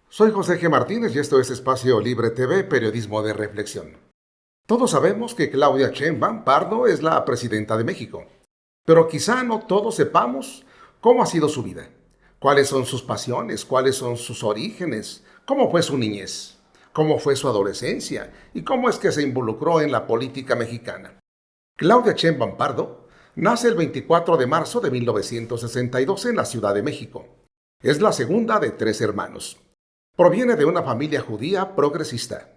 Soy José G. Martínez y esto es Espacio Libre TV, periodismo de reflexión. Todos sabemos que Claudia Sheinbaum Pardo es la presidenta de México, pero quizá no todos sepamos cómo ha sido su vida, cuáles son sus pasiones, cuáles son sus orígenes, cómo fue su niñez, cómo fue su adolescencia y cómo es que se involucró en la política mexicana. Claudia Sheinbaum Pardo nace el 24 de marzo de 1962 en la Ciudad de México. Es la segunda de 3 hermanos. Proviene de una familia judía progresista.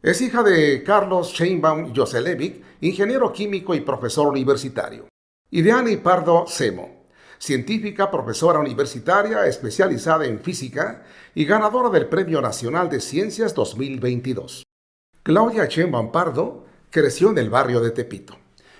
Es hija de Carlos Sheinbaum Joselevic, ingeniero químico y profesor universitario, y de Annie Pardo Semo, científica, profesora universitaria especializada en física y ganadora del Premio Nacional de Ciencias 2022. Claudia Sheinbaum Pardo creció en el barrio de Tepito.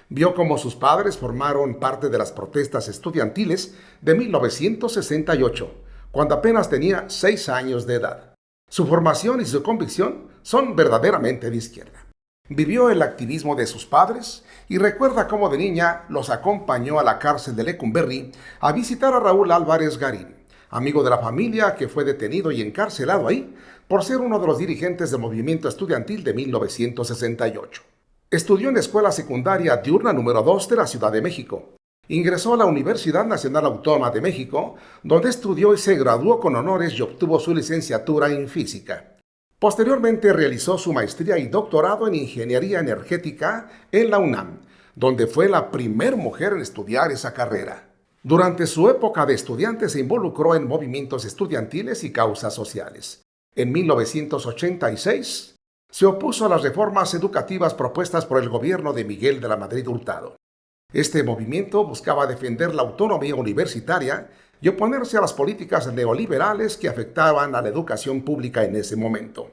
Vio cómo sus padres formaron parte de las protestas estudiantiles de 1968, cuando apenas tenía 6 años de edad. Su formación y su convicción son verdaderamente de izquierda. Vivió el activismo de sus padres y recuerda cómo de niña los acompañó a la cárcel de Lecumberri a visitar a Raúl Álvarez Garín, amigo de la familia que fue detenido y encarcelado ahí por ser uno de los dirigentes del movimiento estudiantil de 1968. Estudió en la Escuela Secundaria Diurna número 2 de la Ciudad de México. Ingresó a la Universidad Nacional Autónoma de México, donde estudió y se graduó con honores y obtuvo su licenciatura en física. Posteriormente realizó su maestría y doctorado en Ingeniería Energética en la UNAM, donde fue la primera mujer en estudiar esa carrera. Durante su época de estudiante se involucró en movimientos estudiantiles y causas sociales. En 1986, se opuso a las reformas educativas propuestas por el gobierno de Miguel de la Madrid Hurtado. Este movimiento buscaba defender la autonomía universitaria y oponerse a las políticas neoliberales que afectaban a la educación pública en ese momento.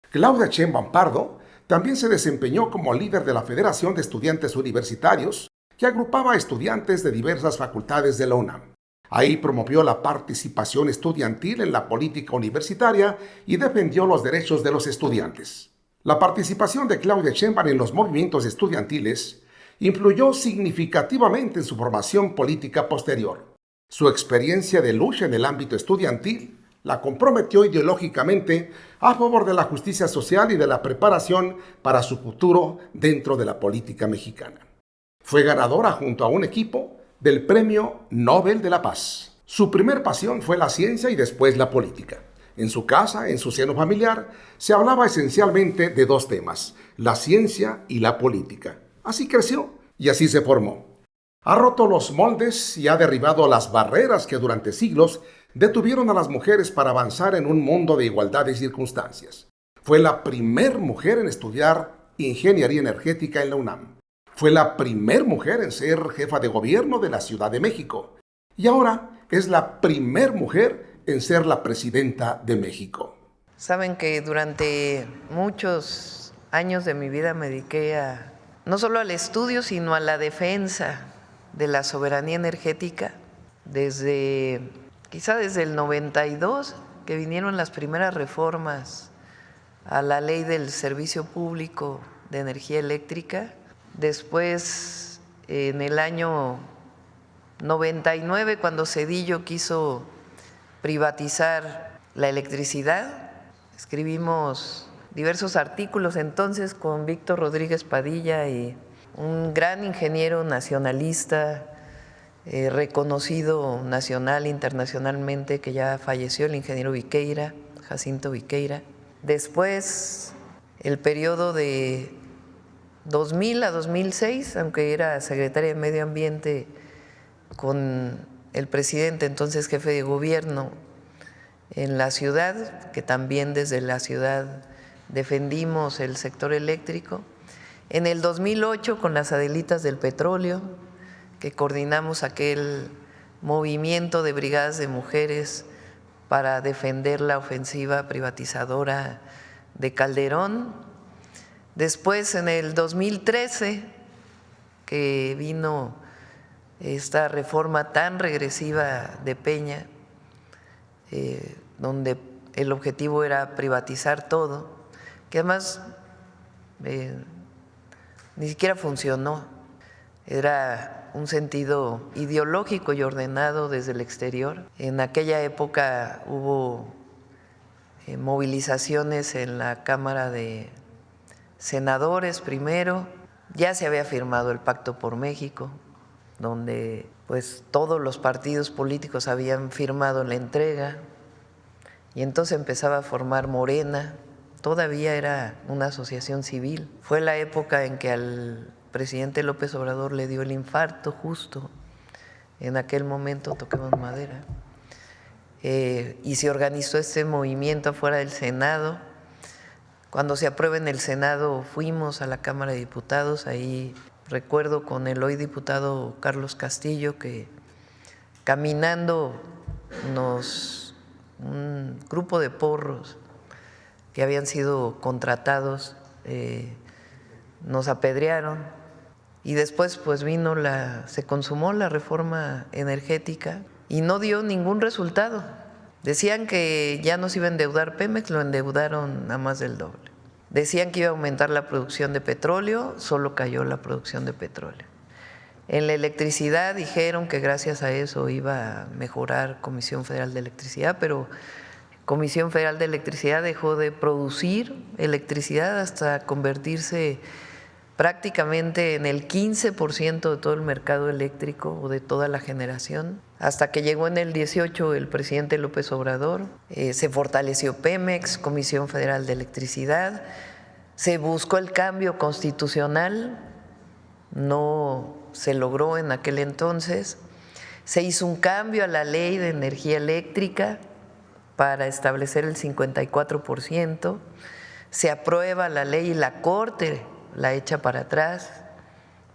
Claudia Sheinbaum Pardo también se desempeñó como líder de la Federación de Estudiantes Universitarios, que agrupaba a estudiantes de diversas facultades de la UNAM. Ahí promovió la participación estudiantil en la política universitaria y defendió los derechos de los estudiantes. La participación de Claudia Sheinbaum en los movimientos estudiantiles influyó significativamente en su formación política posterior. Su experiencia de lucha en el ámbito estudiantil la comprometió ideológicamente a favor de la justicia social y de la preparación para su futuro dentro de la política mexicana. Fue ganadora junto a un equipo del Premio Nobel de la Paz. Su primer pasión fue la ciencia y después la política. En su casa, en su seno familiar, se hablaba esencialmente de 2 temas, la ciencia y la política. Así creció y así se formó. Ha roto los moldes y ha derribado las barreras que durante siglos detuvieron a las mujeres para avanzar en un mundo de igualdad de circunstancias. Fue la primer mujer en estudiar ingeniería energética en la UNAM. Fue la primer mujer en ser jefa de gobierno de la Ciudad de México. Y ahora es la primer mujer en ser la presidenta de México. Saben que durante muchos años de mi vida me dediqué no solo al estudio, sino a la defensa de la soberanía energética, quizá desde el 92, que vinieron las primeras reformas a la ley del servicio público de energía eléctrica. Después, en el año 99, cuando Zedillo quiso privatizar la electricidad, escribimos diversos artículos entonces con Víctor Rodríguez Padilla y un gran ingeniero nacionalista, reconocido nacional e internacionalmente, que ya falleció, el ingeniero Viqueira, Jacinto Viqueira. Después, el periodo de 2000 a 2006, aunque era secretaria de Medio Ambiente con el presidente, entonces jefe de gobierno en la ciudad, que también desde la ciudad defendimos el sector eléctrico. En el 2008 con las Adelitas del Petróleo, que coordinamos aquel movimiento de brigadas de mujeres para defender la ofensiva privatizadora de Calderón. Después, en el 2013, que vino esta reforma tan regresiva de Peña, donde el objetivo era privatizar todo, que además ni siquiera funcionó. Era un sentido ideológico y ordenado desde el exterior. En aquella época hubo movilizaciones en la Cámara de Senadores primero. Ya se había firmado el Pacto por México, donde pues todos los partidos políticos habían firmado la entrega, y entonces empezaba a formar Morena. Todavía era una asociación civil. Fue la época en que al presidente López Obrador le dio el infarto justo. En aquel momento, toquemos madera, y se organizó este movimiento afuera del Senado. Cuando se aprueba en el Senado, fuimos a la Cámara de Diputados. Ahí recuerdo con el hoy diputado Carlos Castillo que caminando un grupo de porros que habían sido contratados nos apedrearon, y después pues se consumó la reforma energética y no dio ningún resultado. Decían que ya no se iba a endeudar Pemex, lo endeudaron a más del doble. Decían que iba a aumentar la producción de petróleo, solo cayó la producción de petróleo. En la electricidad dijeron que gracias a eso iba a mejorar Comisión Federal de Electricidad, pero Comisión Federal de Electricidad dejó de producir electricidad hasta convertirse prácticamente en el 15% de todo el mercado eléctrico o de toda la generación. Hasta que llegó en el 18 el presidente López Obrador, se fortaleció Pemex, Comisión Federal de Electricidad, se buscó el cambio constitucional, no se logró en aquel entonces, se hizo un cambio a la ley de energía eléctrica para establecer el 54%, se aprueba la ley y la Corte la echa para atrás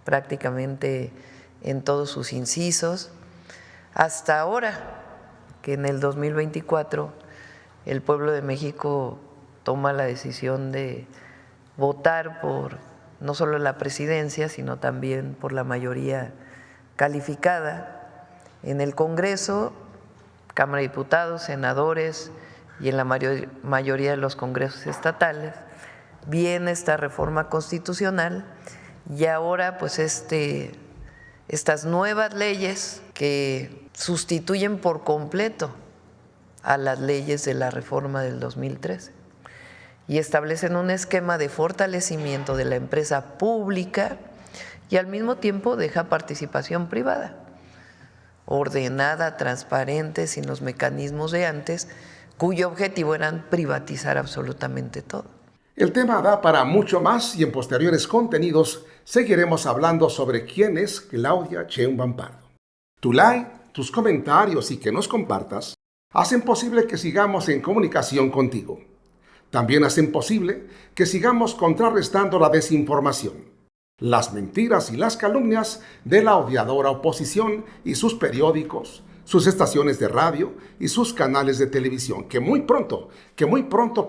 prácticamente en todos sus incisos, hasta ahora que en el 2024 el pueblo de México toma la decisión de votar por no solo la presidencia, sino también por la mayoría calificada en el Congreso, Cámara de Diputados, senadores y en la mayoría de los congresos estatales. Viene esta reforma constitucional y ahora pues estas nuevas leyes que sustituyen por completo a las leyes de la reforma del 2013 y establecen un esquema de fortalecimiento de la empresa pública y al mismo tiempo deja participación privada, ordenada, transparente, sin los mecanismos de antes, cuyo objetivo era privatizar absolutamente todo. El tema da para mucho más y en posteriores contenidos seguiremos hablando sobre quién es Claudia Sheinbaum Pardo. Tu like, tus comentarios y que nos compartas hacen posible que sigamos en comunicación contigo. También hacen posible que sigamos contrarrestando la desinformación, las mentiras y las calumnias de la odiadora oposición y sus periódicos, sus estaciones de radio y sus canales de televisión, que muy pronto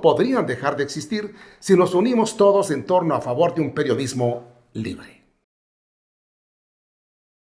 podrían dejar de existir si nos unimos todos en torno a favor de un periodismo libre.